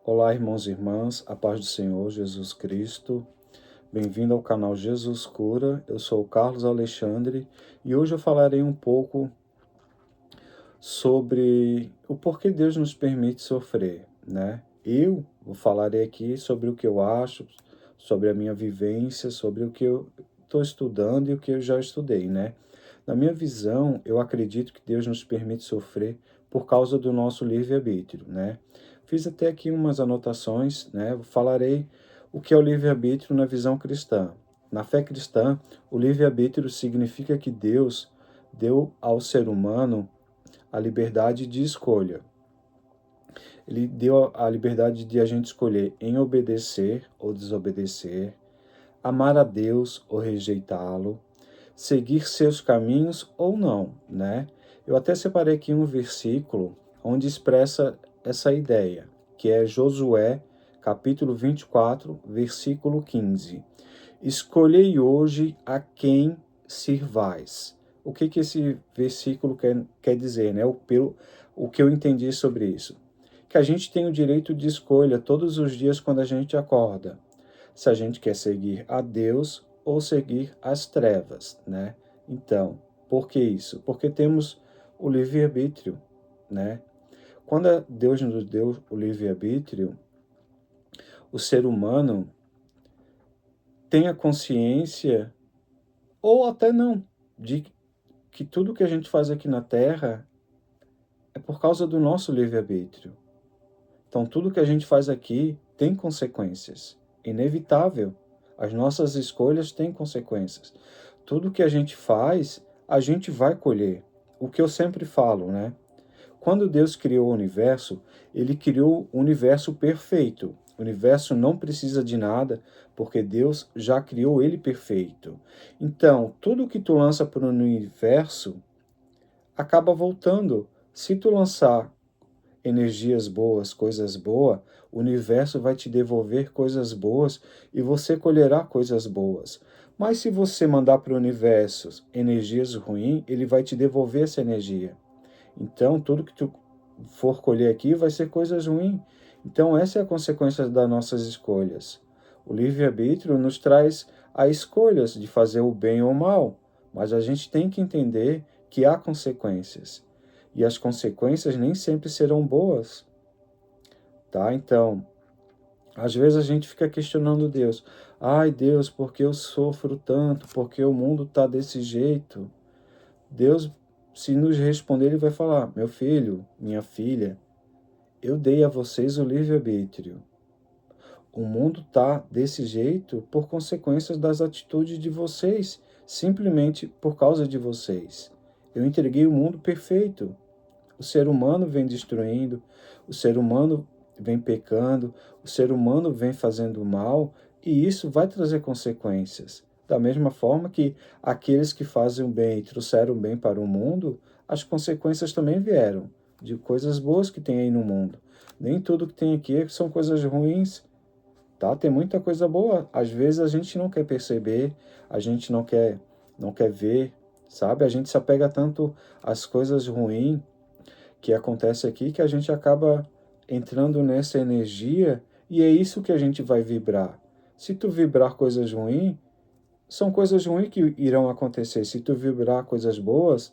Olá, irmãos e irmãs, a paz do Senhor Jesus Cristo. Bem-vindo ao canal Jesus Cura. Eu sou o Carlos Alexandre e hoje eu falarei um pouco sobre o porquê Deus nos permite sofrer, né? Eu falarei aqui sobre o que eu acho, sobre a minha vivência, sobre o que eu estou estudando e o que eu já estudei, né? Na minha visão, eu acredito que Deus nos permite sofrer por causa do nosso livre-arbítrio, né? Fiz até aqui umas anotações, né? Falarei o que é o livre-arbítrio na visão cristã. Na fé cristã, o livre-arbítrio significa que Deus deu ao ser humano a liberdade de escolha. Ele deu a liberdade de a gente escolher em obedecer ou desobedecer, amar a Deus ou rejeitá-lo, seguir seus caminhos ou não, né? Eu até separei aqui um versículo onde expressa essa ideia, que é Josué, capítulo 24, versículo 15. Escolhei hoje a quem sirvais. O que esse versículo quer dizer, né? O que eu entendi sobre isso. Que a gente tem o direito de escolha todos os dias quando a gente acorda. Se a gente quer seguir a Deus ou seguir as trevas, né? Então, por que isso? Porque temos o livre-arbítrio, né? Quando Deus nos deu o livre-arbítrio, o ser humano tem a consciência, ou até não, de que tudo que a gente faz aqui na Terra é por causa do nosso livre-arbítrio. Então, tudo que a gente faz aqui tem consequências. Inevitável. As nossas escolhas têm consequências. Tudo que a gente vai colher. O que eu sempre falo, né? Quando Deus criou o universo, ele criou o universo perfeito. O universo não precisa de nada, porque Deus já criou ele perfeito. Então, tudo que tu lança para o universo acaba voltando. Se tu lançar energias boas, coisas boas, o universo vai te devolver coisas boas e você colherá coisas boas. Mas se você mandar para o universo energias ruins, ele vai te devolver essa energia. Então, tudo que tu for colher aqui vai ser coisas ruins. Então, essa é a consequência das nossas escolhas. O livre-arbítrio nos traz a escolhas de fazer o bem ou o mal, mas a gente tem que entender que há consequências. E as consequências nem sempre serão boas, tá? Então, às vezes a gente fica questionando Deus. Ai, Deus, por que eu sofro tanto? Por que o mundo está desse jeito? Deus, se nos responder, ele vai falar: meu filho, minha filha, eu dei a vocês o livre-arbítrio. O mundo está desse jeito por consequências das atitudes de vocês, simplesmente por causa de vocês. Eu entreguei o mundo perfeito. O ser humano vem destruindo, o ser humano vem pecando, o ser humano vem fazendo mal, e isso vai trazer consequências. Da mesma forma que aqueles que fazem o bem e trouxeram o bem para o mundo, as consequências também vieram de coisas boas que tem aí no mundo. Nem tudo que tem aqui são coisas ruins, tá? Tem muita coisa boa. Às vezes a gente não quer perceber, a gente não quer ver, sabe? A gente se apega tanto às coisas ruins que acontece aqui que a gente acaba entrando nessa energia e é isso que a gente vai vibrar. Se tu vibrar coisas ruins, são coisas ruins que irão acontecer. Se tu vibrar coisas boas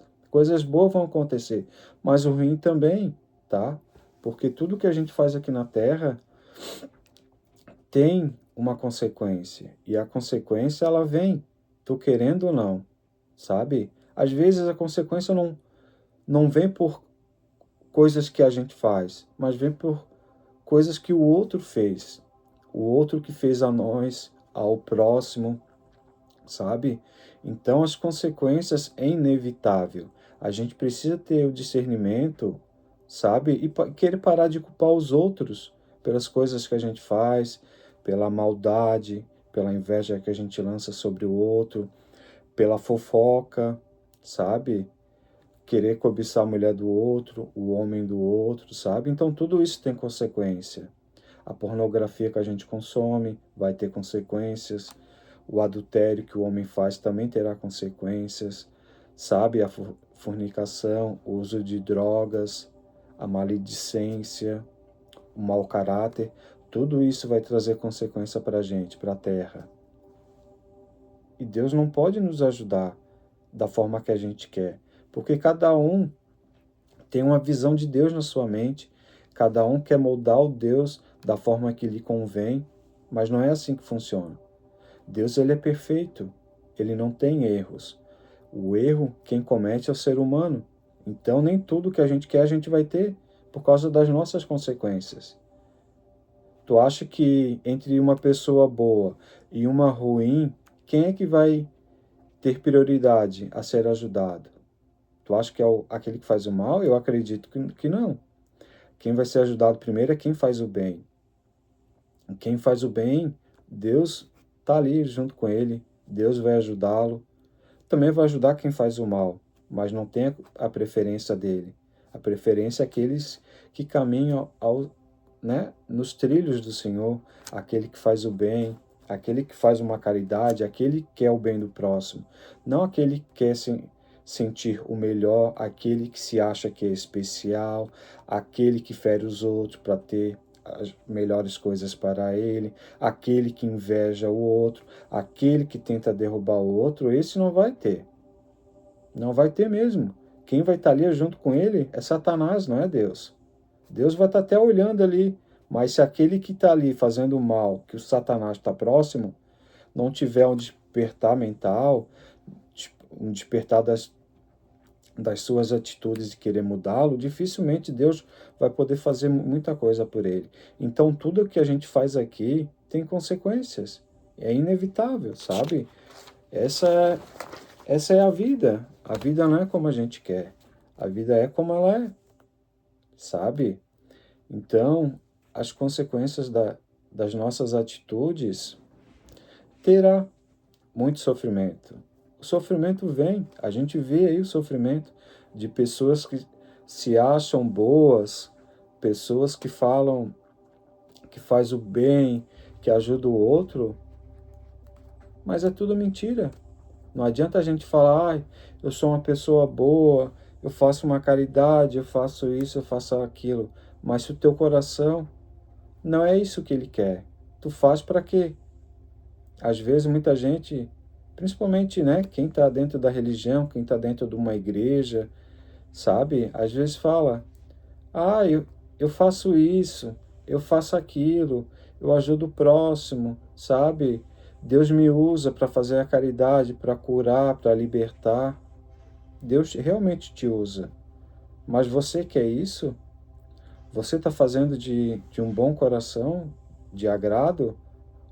vão acontecer. Mas o ruim também, tá? Porque tudo que a gente faz aqui na Terra tem uma consequência. E a consequência, ela vem, tu querendo ou não, sabe? Às vezes a consequência não vem por coisas que a gente faz, mas vem por coisas que o outro fez. O outro que fez a nós, ao próximo, sabe? Então as consequências é inevitável. A gente precisa ter o discernimento, sabe? E querer parar de culpar os outros pelas coisas que a gente faz, pela maldade, pela inveja que a gente lança sobre o outro, pela fofoca, sabe? Querer cobiçar a mulher do outro, o homem do outro, sabe? Então tudo isso tem consequência. A pornografia que a gente consome vai ter consequências. O adultério que o homem faz também terá consequências, sabe? A fornicação, o uso de drogas, a maledicência, o mau caráter, tudo isso vai trazer consequência para a gente, para a terra. E Deus não pode nos ajudar da forma que a gente quer, porque cada um tem uma visão de Deus na sua mente, cada um quer moldar o Deus da forma que lhe convém, mas não é assim que funciona. Deus, ele é perfeito, ele não tem erros. O erro, quem comete é o ser humano. Então, nem tudo que a gente quer a gente vai ter, por causa das nossas consequências. Tu acha que entre uma pessoa boa e uma ruim, quem é que vai ter prioridade a ser ajudado? Tu acha que é aquele que faz o mal? Eu acredito que não. Quem vai ser ajudado primeiro é quem faz o bem. Quem faz o bem, Deus está ali junto com ele, Deus vai ajudá-lo. Também vai ajudar quem faz o mal, mas não tem a preferência dele. A preferência é aqueles que caminham nos trilhos do Senhor, aquele que faz o bem, aquele que faz uma caridade, aquele que quer o bem do próximo, não aquele que quer sentir o melhor, aquele que se acha que é especial, aquele que fere os outros para ter as melhores coisas para ele, aquele que inveja o outro, aquele que tenta derrubar o outro, esse não vai ter. Não vai ter mesmo. Quem vai estar ali junto com ele é Satanás, não é Deus. Deus vai estar até olhando ali, mas se aquele que está ali fazendo o mal, que o Satanás está próximo, não tiver um despertar mental, um despertar das suas atitudes e querer mudá-lo, dificilmente Deus vai poder fazer muita coisa por ele. Então, tudo que a gente faz aqui tem consequências. É inevitável, sabe? Essa é a vida. A vida não é como a gente quer. A vida é como ela é, sabe? Então, as consequências das nossas atitudes terá muito sofrimento. O sofrimento vem, a gente vê aí o sofrimento de pessoas que se acham boas, pessoas que falam que faz o bem, que ajuda o outro, mas é tudo mentira. Não adianta a gente falar, eu sou uma pessoa boa, eu faço uma caridade, eu faço isso, eu faço aquilo, mas se o teu coração não é isso que ele quer, tu faz para quê? Às vezes muita gente, principalmente, quem está dentro da religião, quem está dentro de uma igreja, sabe? Às vezes fala, eu faço isso, eu faço aquilo, eu ajudo o próximo, sabe? Deus me usa para fazer a caridade, para curar, para libertar. Deus realmente te usa. Mas você quer isso? Você está fazendo de um bom coração, de agrado?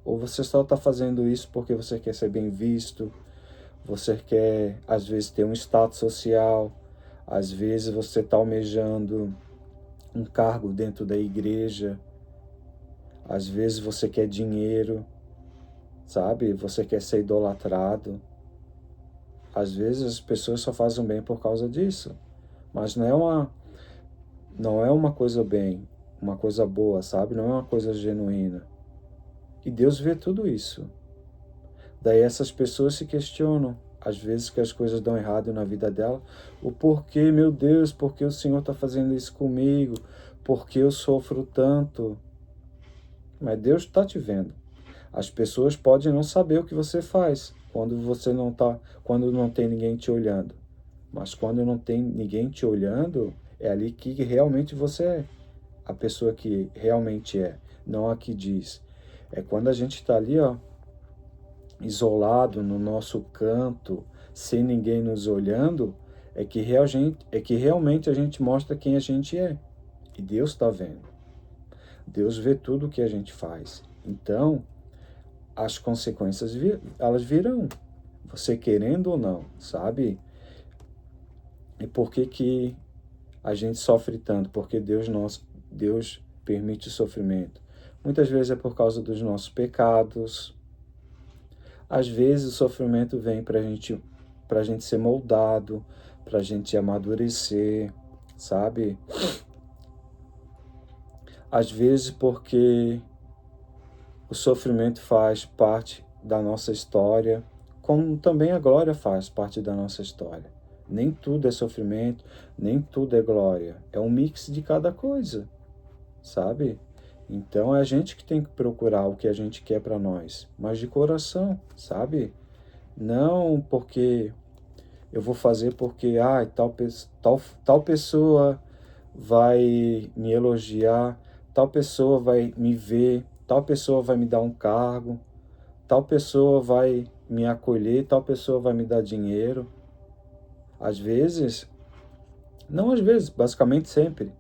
Ou você só está fazendo isso porque você quer ser bem visto, você quer, às vezes, ter um status social, às vezes você está almejando um cargo dentro da igreja, às vezes você quer dinheiro, sabe? Você quer ser idolatrado. Às vezes as pessoas só fazem bem por causa disso, mas não é uma coisa bem, uma coisa boa, sabe? Não é uma coisa genuína. E Deus vê tudo isso. Daí essas pessoas se questionam, às vezes que as coisas dão errado na vida dela, o porquê, meu Deus, por que o Senhor está fazendo isso comigo? Por que eu sofro tanto? Mas Deus está te vendo. As pessoas podem não saber o que você faz quando não tem ninguém te olhando. Mas quando não tem ninguém te olhando, é ali que realmente você é. A pessoa que realmente é, não a que diz. É quando a gente está ali, isolado no nosso canto, sem ninguém nos olhando, é que realmente a gente mostra quem a gente é. E Deus está vendo. Deus vê tudo o que a gente faz. Então, as consequências elas virão, você querendo ou não, sabe? E por que a gente sofre tanto? Porque Deus permite o sofrimento. Muitas vezes é por causa dos nossos pecados. Às vezes o sofrimento vem para a gente ser moldado, para a gente amadurecer, sabe? Às vezes porque o sofrimento faz parte da nossa história, como também a glória faz parte da nossa história. Nem tudo é sofrimento, nem tudo é glória. É um mix de cada coisa, sabe? Então é a gente que tem que procurar o que a gente quer para nós, mas de coração, sabe? Não porque eu vou fazer porque tal pessoa vai me elogiar, tal pessoa vai me ver, tal pessoa vai me dar um cargo, tal pessoa vai me acolher, tal pessoa vai me dar dinheiro. Às vezes, não às vezes, basicamente sempre,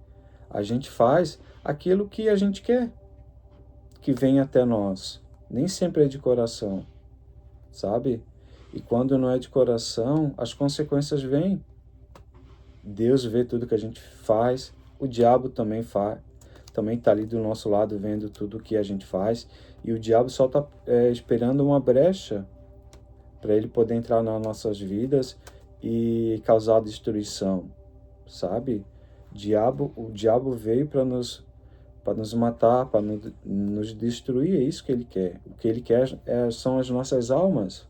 a gente faz aquilo que a gente quer que vem até nós. Nem sempre é de coração, sabe? E quando não é de coração, as consequências vêm. Deus vê tudo que a gente faz, o diabo também faz, também está ali do nosso lado vendo tudo que a gente faz, e o diabo só está esperando uma brecha para ele poder entrar nas nossas vidas e causar destruição, sabe? O diabo veio para nos matar, para nos destruir, é isso que ele quer. O que ele quer são as nossas almas.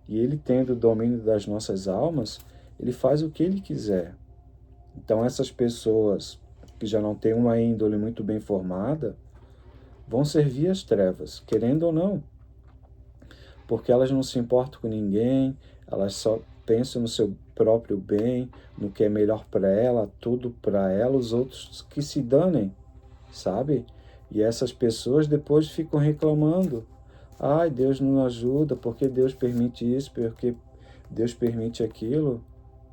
E ele tendo o domínio das nossas almas, ele faz o que ele quiser. Então essas pessoas que já não têm uma índole muito bem formada, vão servir as trevas, querendo ou não. Porque elas não se importam com ninguém, elas só pensam no seu próprio bem, no que é melhor para ela, tudo para ela, os outros que se danem, sabe? E essas pessoas depois ficam reclamando. Ai, Deus não ajuda, porque Deus permite isso, porque Deus permite aquilo.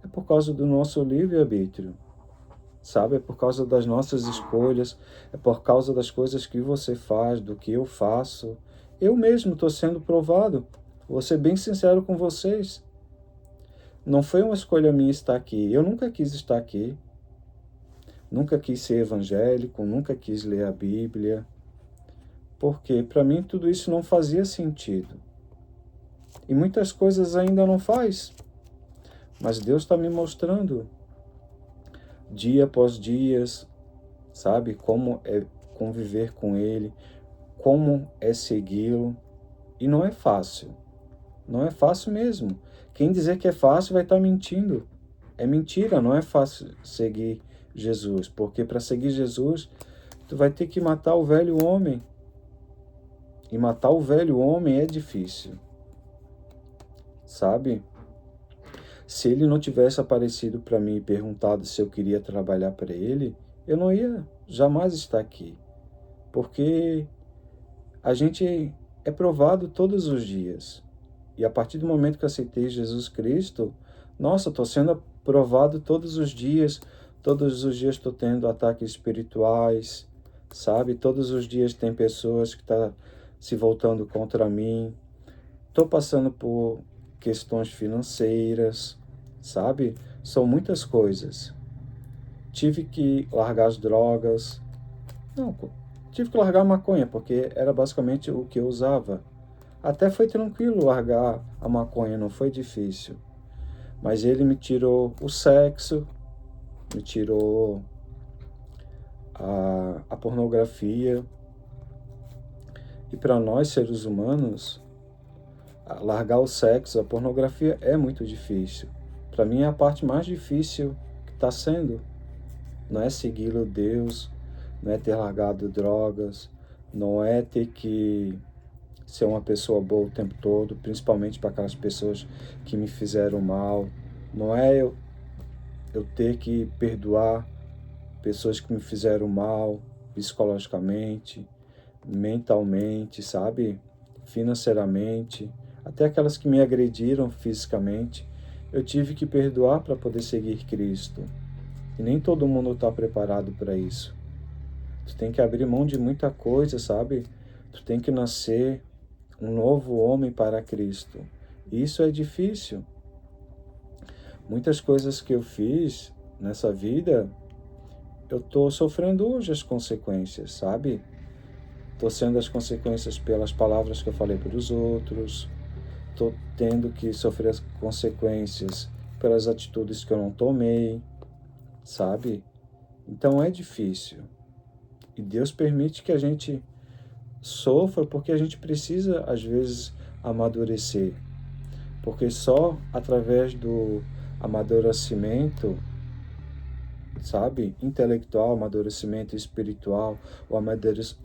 É por causa do nosso livre-arbítrio, sabe? É por causa das nossas escolhas, é por causa das coisas que você faz, do que eu faço. Eu mesmo estou sendo provado. Vou ser bem sincero com vocês. Não foi uma escolha minha estar aqui. Eu nunca quis estar aqui. Nunca quis ser evangélico, nunca quis ler a Bíblia. Porque para mim tudo isso não fazia sentido. E muitas coisas ainda não faz. Mas Deus está me mostrando, dia após dias, sabe, como é conviver com Ele, como é segui-lo. E não é fácil. Não é fácil mesmo. Quem dizer que é fácil vai estar mentindo. É mentira, não é fácil seguir Jesus. Porque para seguir Jesus, tu vai ter que matar o velho homem. E matar o velho homem é difícil. Sabe? Se ele não tivesse aparecido para mim e perguntado se eu queria trabalhar para ele, eu não ia jamais estar aqui. Porque a gente é provado todos os dias. E a partir do momento que eu aceitei Jesus Cristo, nossa, estou sendo provado todos os dias estou tendo ataques espirituais, sabe? Todos os dias tem pessoas que estão se voltando contra mim. Estou passando por questões financeiras, sabe? São muitas coisas. Tive que largar as drogas. Não, tive que largar a maconha, porque era basicamente o que eu usava. Até foi tranquilo largar a maconha, não foi difícil. Mas ele me tirou o sexo, me tirou a pornografia. E para nós, seres humanos, largar o sexo, a pornografia é muito difícil. Para mim é a parte mais difícil que está sendo. Não é seguir o Deus, não é ter largado drogas, não é ter que ser uma pessoa boa o tempo todo, principalmente para aquelas pessoas que me fizeram mal. Não é eu ter que perdoar pessoas que me fizeram mal psicologicamente, mentalmente, sabe? Financeiramente, até aquelas que me agrediram fisicamente. Eu tive que perdoar para poder seguir Cristo. E nem todo mundo está preparado para isso. Tu tem que abrir mão de muita coisa, sabe? Tu tem que nascer um novo homem para Cristo. E isso é difícil. Muitas coisas que eu fiz nessa vida, eu estou sofrendo hoje as consequências, sabe? Estou sendo as consequências pelas palavras que eu falei para os outros. Estou tendo que sofrer as consequências pelas atitudes que eu não tomei, sabe? Então é difícil. E Deus permite que a gente sofra porque a gente precisa, às vezes, amadurecer. Porque só através do amadurecimento sabe, intelectual, amadurecimento espiritual, o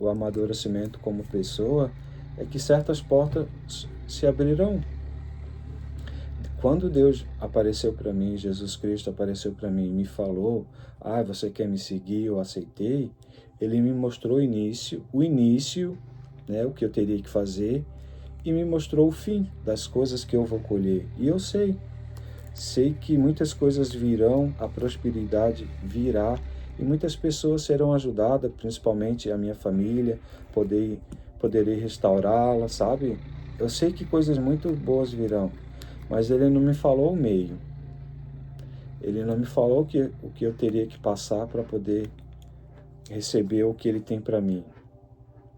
amadurecimento como pessoa, é que certas portas se abrirão. Quando Deus apareceu para mim, Jesus Cristo apareceu para mim e me falou, você quer me seguir? Eu aceitei. Ele me mostrou o início, né, o que eu teria que fazer, e me mostrou o fim das coisas que eu vou colher. E eu sei que muitas coisas virão, a prosperidade virá, e muitas pessoas serão ajudadas, principalmente a minha família, poderei restaurá-la, sabe? Eu sei que coisas muito boas virão, mas ele não me falou o meio. Ele não me falou o que eu teria que passar para poder receber o que ele tem para mim.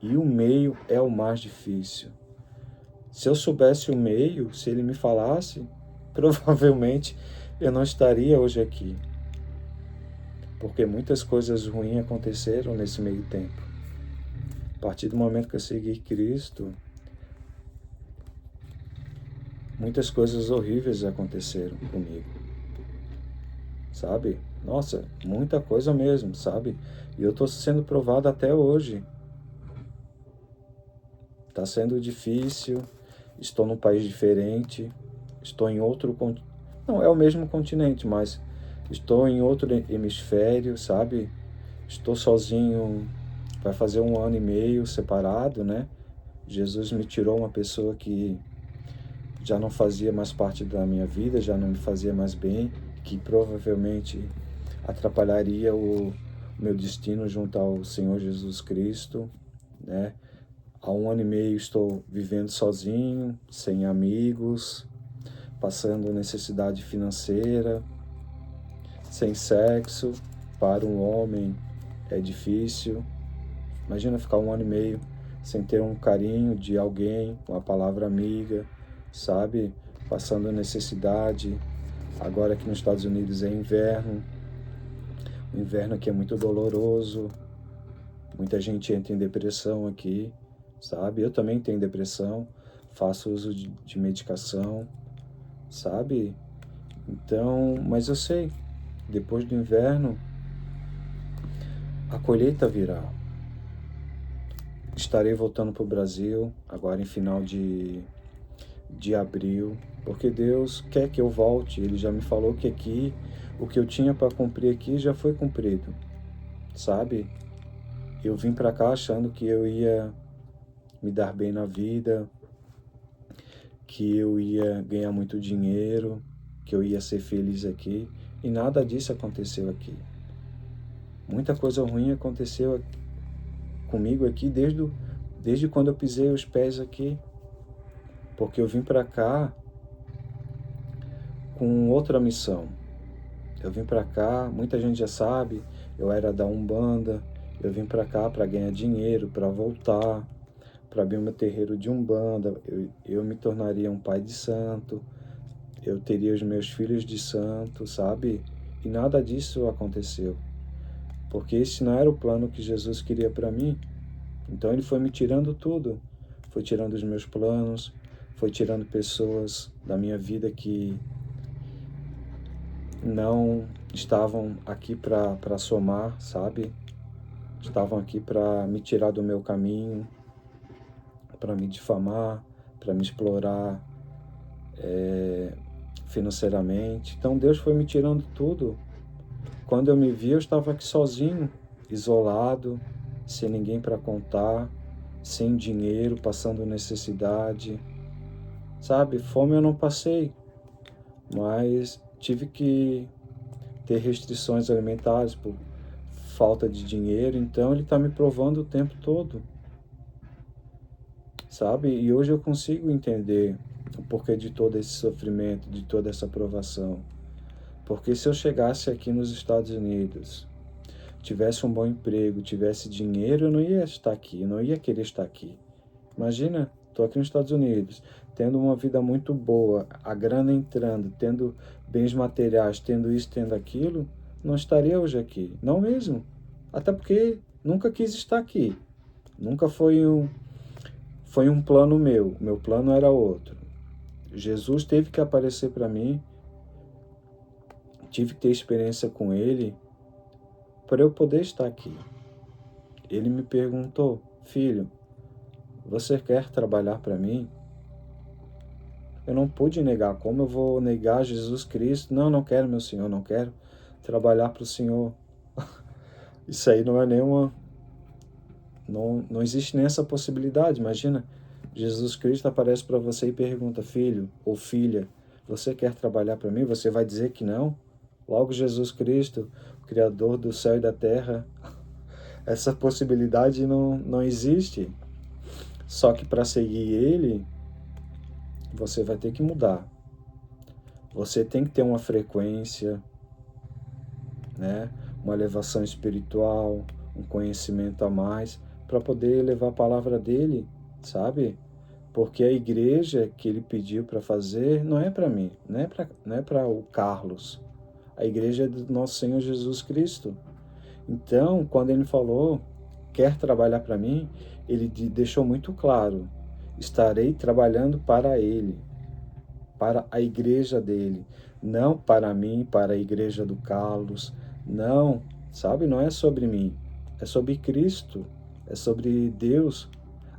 E o meio é o mais difícil. Se eu soubesse o meio, se ele me falasse, provavelmente eu não estaria hoje aqui. Porque muitas coisas ruins aconteceram nesse meio tempo. A partir do momento que eu segui Cristo, muitas coisas horríveis aconteceram comigo. Sabe? Nossa, muita coisa mesmo, sabe? E eu estou sendo provado até hoje. Está sendo difícil, estou num país diferente, estou em outro continente. Não, é o mesmo continente, mas estou em outro hemisfério, sabe? Estou sozinho, vai fazer 1 ano e meio separado, né? Jesus me tirou uma pessoa que já não fazia mais parte da minha vida, já não me fazia mais bem, que provavelmente atrapalharia o meu destino junto ao Senhor Jesus Cristo, né? Há 1 ano e meio estou vivendo sozinho, sem amigos, passando necessidade financeira, sem sexo. Para um homem é difícil. Imagina ficar 1 ano e meio sem ter um carinho de alguém, uma palavra amiga, sabe? Passando necessidade. Agora aqui nos Estados Unidos é inverno. O inverno aqui é muito doloroso. Muita gente entra em depressão aqui, sabe? Eu também tenho depressão, faço uso de medicação, sabe? Então, mas eu sei, depois do inverno, a colheita virá. Estarei voltando para o Brasil, agora em final de abril, porque Deus quer que eu volte. Ele já me falou que aqui, o que eu tinha para cumprir aqui já foi cumprido, sabe? Eu vim para cá achando que eu ia me dar bem na vida, que eu ia ganhar muito dinheiro, que eu ia ser feliz aqui, e nada disso aconteceu aqui. Muita coisa ruim aconteceu comigo aqui desde quando eu pisei os pés aqui, porque eu vim para cá com outra missão. Eu vim para cá, muita gente já sabe, eu era da Umbanda, eu vim para cá para ganhar dinheiro, para voltar, para abrir meu terreiro de Umbanda, eu me tornaria um pai de santo, eu teria os meus filhos de santo, sabe? E nada disso aconteceu, porque esse não era o plano que Jesus queria para mim. Então ele foi me tirando tudo, foi tirando os meus planos, foi tirando pessoas da minha vida que não estavam aqui para somar, sabe? Estavam aqui para me tirar do meu caminho, para me difamar, para me explorar financeiramente. Então Deus foi me tirando tudo. Quando eu me vi, eu estava aqui sozinho, isolado, sem ninguém para contar, sem dinheiro, passando necessidade. Sabe, fome eu não passei, mas tive que ter restrições alimentares por falta de dinheiro. Então ele está me provando o tempo todo, sabe? E hoje eu consigo entender o porquê de todo esse sofrimento, de toda essa provação. Porque se eu chegasse aqui nos Estados Unidos, tivesse um bom emprego, tivesse dinheiro, eu não ia estar aqui, eu não ia querer estar aqui. Imagina, estou aqui nos Estados Unidos, tendo uma vida muito boa, a grana entrando, tendo bens materiais, tendo isso, tendo aquilo, não estaria hoje aqui. Não mesmo. Até porque nunca quis estar aqui. Nunca foi um plano meu. Meu plano era outro. Jesus teve que aparecer para mim, tive que ter experiência com ele, para eu poder estar aqui. Ele me perguntou: filho, você quer trabalhar para mim? Eu não pude negar. Como eu vou negar Jesus Cristo? Não, não quero, meu Senhor, não quero trabalhar para o Senhor. Isso aí não é nenhuma... Não existe nem essa possibilidade. Imagina, Jesus Cristo aparece para você e pergunta: filho ou filha, você quer trabalhar para mim? Você vai dizer que não? Logo Jesus Cristo, o Criador do céu e da terra, essa possibilidade não existe. Só que para seguir Ele, você vai ter que mudar. Você tem que ter uma frequência, né? Uma elevação espiritual, um conhecimento a mais, para poder levar a palavra dele, sabe? Porque a igreja que ele pediu para fazer não é para mim, não é para o Carlos. A igreja é do nosso Senhor Jesus Cristo. Então, quando ele falou, quer trabalhar para mim, ele deixou muito claro: estarei trabalhando para ele, para a igreja dele, não para mim, para a igreja do Carlos. Não, sabe? Não é sobre mim, é sobre Cristo, é sobre Deus.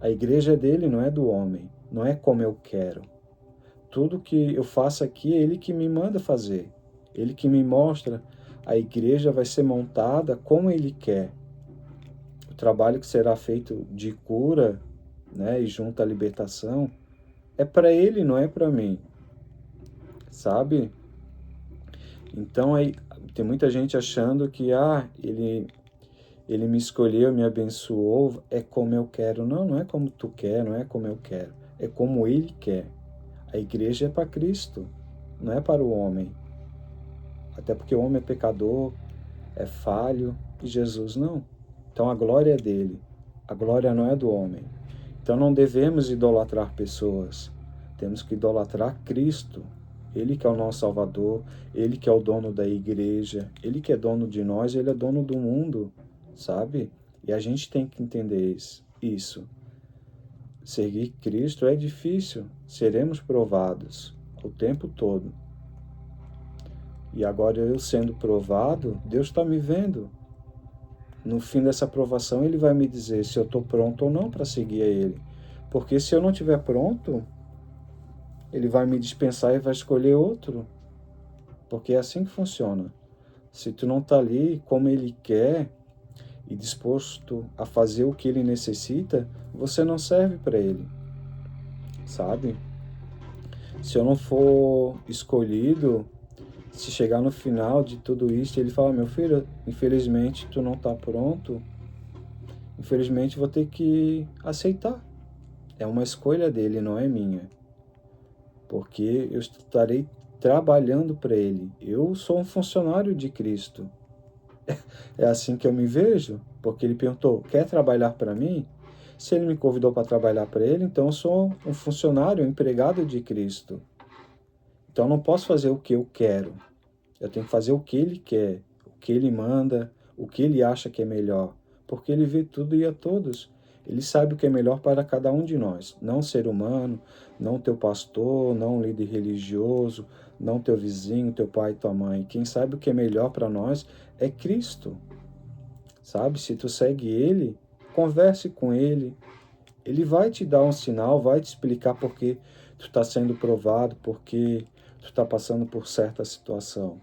A igreja é dele, não é do homem, não é como eu quero. Tudo que eu faço aqui é ele que me manda fazer, ele que me mostra. A igreja vai ser montada como ele quer. O trabalho que será feito de cura, né, e junto à libertação, é para ele, não é para mim, sabe? Então aí tem muita gente achando que ele me escolheu, me abençoou, é como eu quero. Não, não é como tu quer, não é como eu quero, é como ele quer. A igreja é para Cristo, não é para o homem. Até porque o homem é pecador, é falho, e Jesus não. Então a glória é dele, a glória não é do homem. Então não devemos idolatrar pessoas, temos que idolatrar Cristo. Ele que é o nosso Salvador, Ele que é o dono da igreja, Ele que é dono de nós, Ele é dono do mundo, sabe? E a gente tem que entender isso. Seguir Cristo é difícil, seremos provados o tempo todo. E agora eu sendo provado, Deus está me vendo. No fim dessa provação, Ele vai me dizer se eu estou pronto ou não para seguir a Ele. Porque se eu não estiver pronto, Ele vai me dispensar e vai escolher outro. Porque é assim que funciona. Se tu não está ali como Ele quer e disposto a fazer o que Ele necessita, você não serve para Ele, sabe? Se eu não for escolhido, se chegar no final de tudo isso, Ele fala: meu filho, infelizmente tu não está pronto, infelizmente vou ter que aceitar. É uma escolha dele, não é minha. Porque eu estarei trabalhando para Ele. Eu sou um funcionário de Cristo. É assim que eu me vejo, porque Ele perguntou: quer trabalhar para mim? Se Ele me convidou para trabalhar para Ele, então eu sou um funcionário, um empregado de Cristo. Então eu não posso fazer o que eu quero. Eu tenho que fazer o que Ele quer, o que Ele manda, o que Ele acha que é melhor. Porque Ele vê tudo e a todos. Ele sabe o que é melhor para cada um de nós. Não ser humano, não teu pastor, não líder religioso, não teu vizinho, teu pai e tua mãe. Quem sabe o que é melhor para nós é Cristo. Sabe? Se tu segue Ele, converse com Ele. Ele vai te dar um sinal, vai te explicar por que tu está sendo provado, por que tu está passando por certa situação.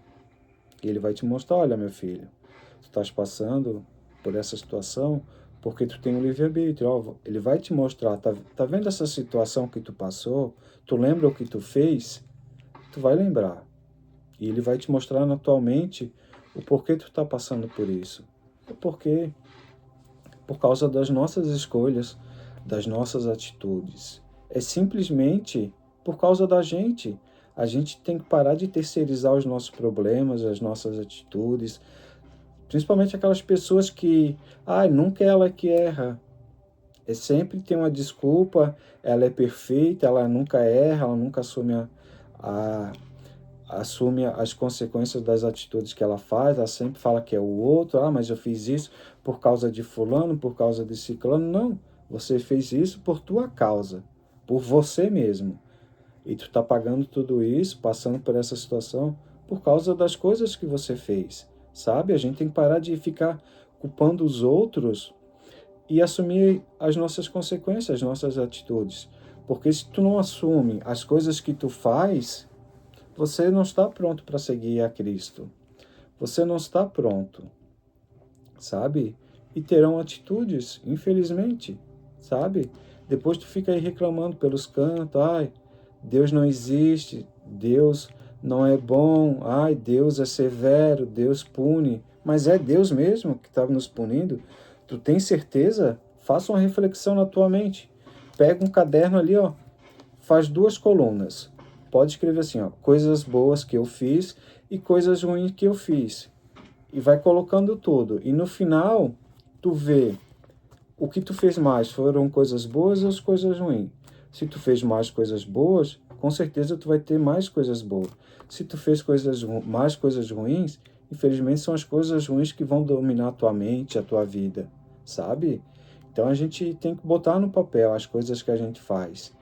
E Ele vai te mostrar: olha, meu filho, tu estás passando por essa situação porque tu tem um livre-arbítrio. Ele vai te mostrar: tá vendo essa situação que tu passou? Tu lembra o que tu fez? Tu vai lembrar. E Ele vai te mostrar na tua mente o porquê tu está passando por isso. É porque, por causa das nossas escolhas, das nossas atitudes. É simplesmente por causa da gente. A gente tem que parar de terceirizar os nossos problemas, as nossas atitudes, principalmente aquelas pessoas que, nunca é ela que erra. É sempre tem uma desculpa, ela é perfeita, ela nunca erra, ela nunca a, assume as consequências das atitudes que ela faz, ela sempre fala que é o outro: mas eu fiz isso por causa de fulano, por causa de ciclano. Não, você fez isso por tua causa, por você mesmo. E tu está pagando tudo isso, passando por essa situação, por causa das coisas que você fez. sabe? A gente tem que parar de ficar culpando os outros e assumir as nossas consequências, as nossas atitudes. Porque se tu não assume as coisas que tu faz, você não está pronto para seguir a Cristo. Você não está pronto, sabe? E terão atitudes, infelizmente, sabe? Depois tu fica aí reclamando pelos cantos, ai, Deus não existe, Deus não é bom, ai, Deus é severo, Deus pune. Mas é Deus mesmo que está nos punindo? Tu tem certeza? Faça uma reflexão na tua mente. Pega um caderno ali, ó, faz 2 colunas. Pode escrever assim, ó, coisas boas que eu fiz e coisas ruins que eu fiz. E vai colocando tudo. E no final, tu vê o que tu fez mais, foram coisas boas ou as coisas ruins? Se tu fez mais coisas boas, com certeza tu vai ter mais coisas boas. Se tu fez mais coisas ruins, infelizmente são as coisas ruins que vão dominar a tua mente, a tua vida, sabe? Então a gente tem que botar no papel as coisas que a gente faz.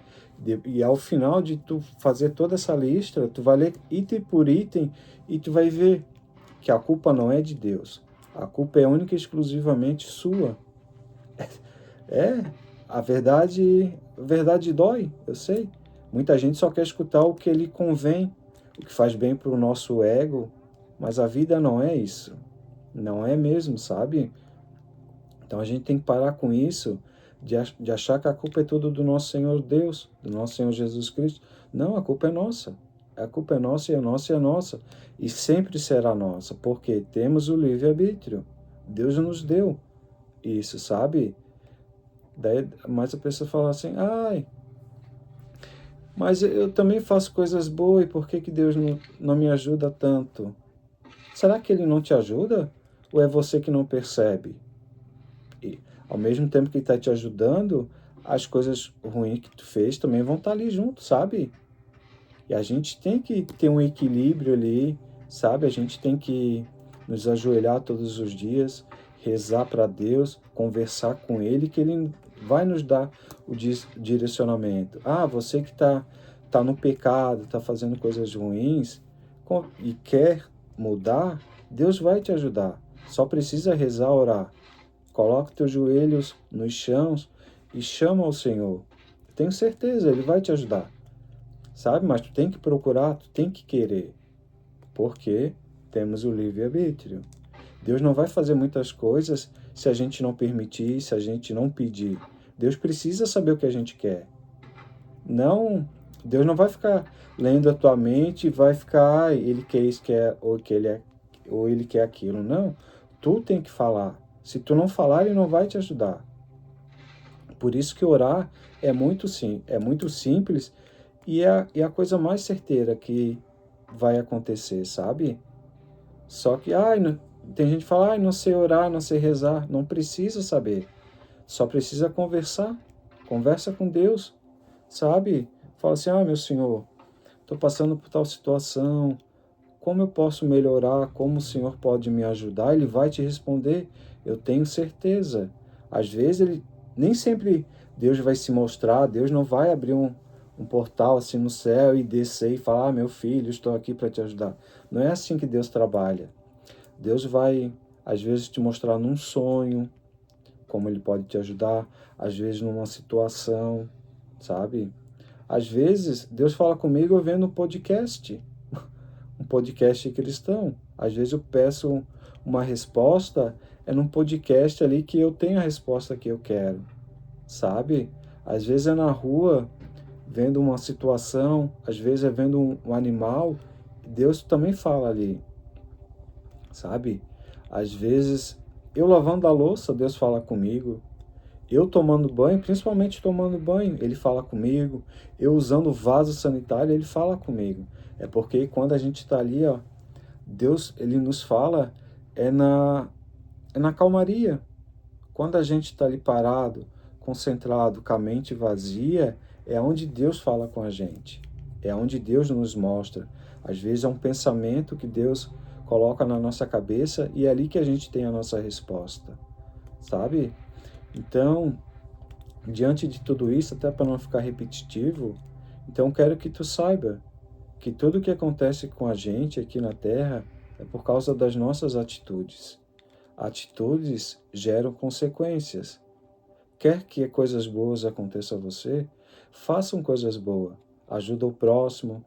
E ao final de tu fazer toda essa lista, tu vai ler item por item e tu vai ver que a culpa não é de Deus. A culpa é única e exclusivamente sua. É, a verdade dói, eu sei. Muita gente só quer escutar o que lhe convém, o que faz bem para o nosso ego, mas a vida não é isso. Não é mesmo, sabe? Então a gente tem que parar com isso, de achar que a culpa é tudo do nosso Senhor Deus, do nosso Senhor Jesus Cristo. Não, a culpa é nossa. A culpa é nossa e é nossa e é nossa. E sempre será nossa, porque temos o livre-arbítrio. Deus nos deu isso, sabe? Daí, mas a pessoa fala assim, ai, mas eu também faço coisas boas, e por que Deus não me ajuda tanto? Será que Ele não te ajuda? Ou é você que não percebe? E, ao mesmo tempo que Ele está te ajudando, as coisas ruins que tu fez também vão estar ali junto, sabe? E a gente tem que ter um equilíbrio ali, sabe? A gente tem que nos ajoelhar todos os dias, rezar para Deus, conversar com Ele, que Ele vai nos dar o direcionamento. Ah, você que tá no pecado, está fazendo coisas ruins e quer mudar, Deus vai te ajudar. Só precisa rezar, orar. Coloca teus joelhos nos chãos e chama ao Senhor. Tenho certeza, Ele vai te ajudar. Sabe? Mas tu tem que procurar, tu tem que querer. Porque temos o livre-arbítrio. Deus não vai fazer muitas coisas se a gente não permitir, se a gente não pedir. Deus precisa saber o que a gente quer. Não, Deus não vai ficar lendo a tua mente e vai ficar, ele quer isso, quer, ou ele quer aquilo. Não, tu tem que falar. Se tu não falar, ele não vai te ajudar. Por isso que orar é muito simples e é a coisa mais certeira que vai acontecer, sabe? Só que, tem gente que fala, não sei orar, não sei rezar. Não precisa saber. Só precisa conversar. Conversa com Deus, sabe? Fala assim, meu Senhor, estou passando por tal situação. Como eu posso melhorar? Como o Senhor pode me ajudar? Ele vai te responder. Eu tenho certeza. Às vezes, nem sempre Deus vai se mostrar. Deus não vai abrir um portal assim no céu e descer e falar, meu filho, estou aqui para te ajudar. Não é assim que Deus trabalha. Deus vai, às vezes, te mostrar num sonho, como Ele pode te ajudar, às vezes numa situação, sabe? Às vezes, Deus fala comigo eu vendo um podcast cristão. Às vezes eu peço uma resposta, é num podcast ali que eu tenho a resposta que eu quero, sabe? Às vezes é na rua, vendo uma situação, às vezes é vendo um animal, Deus também fala ali, sabe? Às vezes, eu lavando a louça, Deus fala comigo. Eu tomando banho, principalmente tomando banho, Ele fala comigo. Eu usando vaso sanitário, Ele fala comigo. É porque quando a gente está ali, ó, Deus, Ele nos fala, é na calmaria. Quando a gente está ali parado, concentrado, com a mente vazia, é onde Deus fala com a gente. É onde Deus nos mostra. Às vezes é um pensamento que Deus coloca na nossa cabeça e é ali que a gente tem a nossa resposta, sabe? Então, diante de tudo isso, até para não ficar repetitivo, então quero que tu saiba que tudo que acontece com a gente aqui na Terra É por causa das nossas atitudes. Atitudes geram consequências. Quer que coisas boas aconteçam a você? Façam coisas boas. Ajuda o próximo.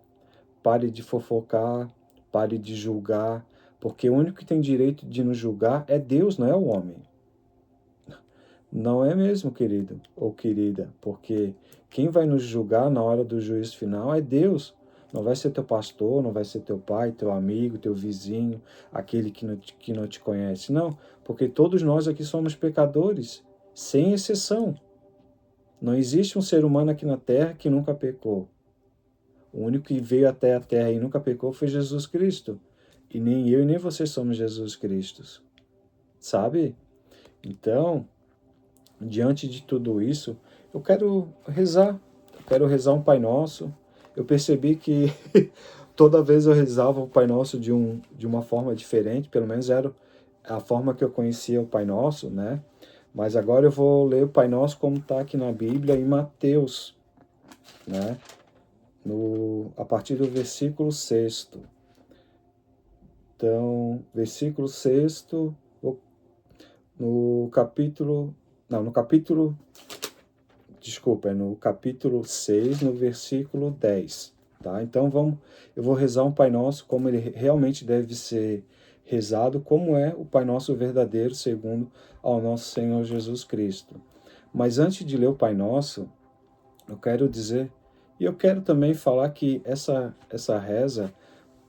Pare de fofocar. Pare de julgar. Porque o único que tem direito de nos julgar é Deus, não é o homem. Não é mesmo, querido ou querida, porque quem vai nos julgar na hora do juízo final é Deus. Não vai ser teu pastor, não vai ser teu pai, teu amigo, teu vizinho, aquele que não te conhece. Não, porque todos nós aqui somos pecadores, sem exceção. Não existe um ser humano aqui na Terra que nunca pecou. O único que veio até a Terra e nunca pecou foi Jesus Cristo. E nem eu e nem você somos Jesus Cristo. Sabe? Então, diante de tudo isso, eu quero rezar. Eu quero rezar um Pai Nosso. Eu percebi que toda vez eu rezava o Pai Nosso de uma forma diferente, pelo menos era a forma que eu conhecia o Pai Nosso, né? Mas agora eu vou ler o Pai Nosso como está aqui na Bíblia, em Mateus, né? A partir do versículo 6º. Então, versículo 6º, no capítulo... Não, no capítulo... Desculpa, é no capítulo 6, no versículo 10. Tá? Então eu vou rezar um Pai Nosso como ele realmente deve ser rezado, como é o Pai Nosso verdadeiro, segundo ao nosso Senhor Jesus Cristo. Mas antes de ler o Pai Nosso, eu quero dizer, e eu quero também falar que essa reza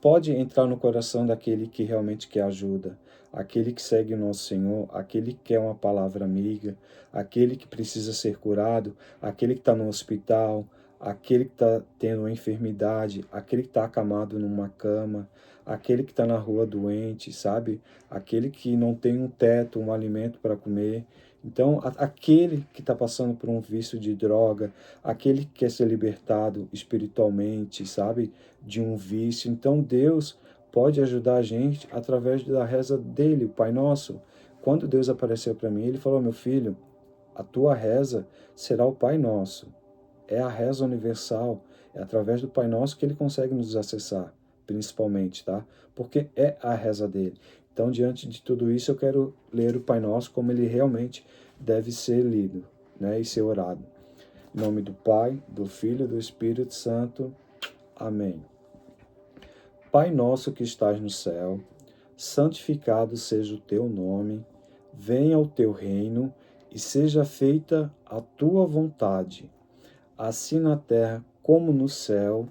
pode entrar no coração daquele que realmente quer ajuda, aquele que segue o nosso Senhor, aquele que quer uma palavra amiga, aquele que precisa ser curado, aquele que está no hospital, aquele que está tendo uma enfermidade, aquele que está acamado numa cama, aquele que está na rua doente, sabe? Aquele que não tem um teto, um alimento para comer. Então, aquele que está passando por um vício de droga, aquele que quer ser libertado espiritualmente, sabe? De um vício. Então, Deus pode ajudar a gente através da reza dele, o Pai Nosso. Quando Deus apareceu para mim, ele falou: meu filho, a tua reza será o Pai Nosso. É a reza universal. É através do Pai Nosso que ele consegue nos acessar, principalmente, tá? Porque é a reza dele. Então, diante de tudo isso, eu quero ler o Pai Nosso como ele realmente deve ser lido, né? E ser orado. Em nome do Pai, do Filho e do Espírito Santo. Amém. Pai nosso que estás no céu, santificado seja o teu nome, venha o teu reino e seja feita a tua vontade, assim na terra como no céu.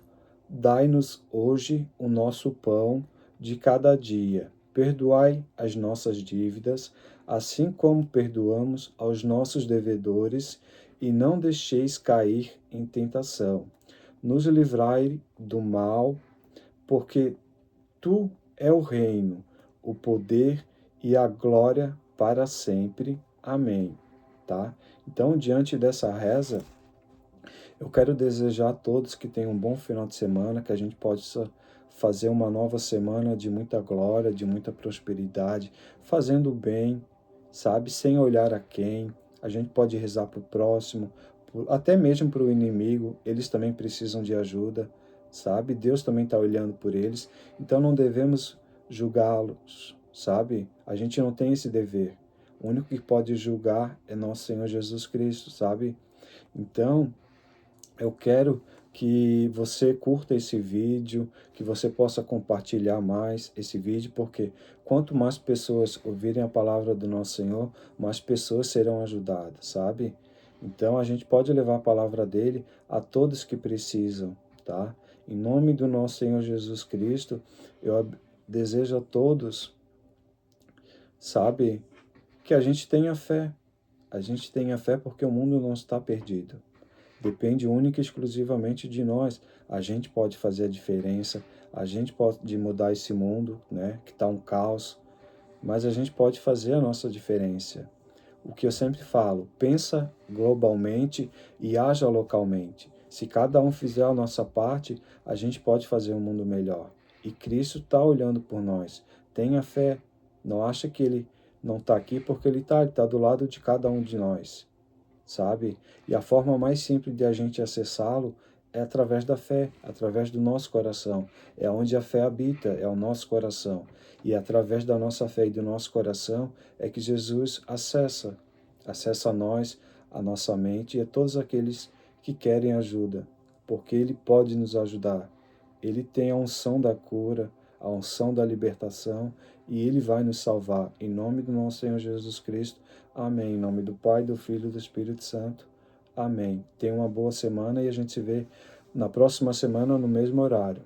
Dai-nos hoje o nosso pão de cada dia. Perdoai as nossas dívidas, assim como perdoamos aos nossos devedores, e não deixeis cair em tentação. Nos livrai do mal, porque tu é o reino, o poder e a glória para sempre. Amém. Tá? Então, diante dessa reza, eu quero desejar a todos que tenham um bom final de semana, que a gente possa fazer uma nova semana de muita glória, de muita prosperidade, fazendo o bem, sabe? Sem olhar a quem. A gente pode rezar para o próximo, até mesmo para o inimigo, eles também precisam de ajuda, sabe? Deus também está olhando por eles, então não devemos julgá-los, sabe? A gente não tem esse dever. O único que pode julgar é nosso Senhor Jesus Cristo, sabe? Então, eu quero que você curta esse vídeo, que você possa compartilhar mais esse vídeo, porque quanto mais pessoas ouvirem a palavra do nosso Senhor, mais pessoas serão ajudadas, sabe? Então a gente pode levar a palavra dele a todos que precisam, tá? Em nome do nosso Senhor Jesus Cristo, eu desejo a todos, sabe, que a gente tenha fé. A gente tenha fé porque o mundo não está perdido. Depende única e exclusivamente de nós. A gente pode fazer a diferença, a gente pode mudar esse mundo, né, que está um caos, mas a gente pode fazer a nossa diferença. O que eu sempre falo, pensa globalmente e haja localmente. Se cada um fizer a nossa parte, a gente pode fazer um mundo melhor. E Cristo está olhando por nós. Tenha fé. Não acha que Ele não está aqui porque Ele está do lado de cada um de nós, sabe? E a forma mais simples de a gente acessá-lo é através da fé, através do nosso coração. É onde a fé habita, é o nosso coração. E através da nossa fé e do nosso coração é que Jesus acessa a nós, a nossa mente e a todos aqueles que querem ajuda, porque Ele pode nos ajudar. Ele tem a unção da cura, a unção da libertação e Ele vai nos salvar. Em nome do nosso Senhor Jesus Cristo. Amém. Em nome do Pai, do Filho e do Espírito Santo. Amém. Tenha uma boa semana e a gente se vê na próxima semana no mesmo horário.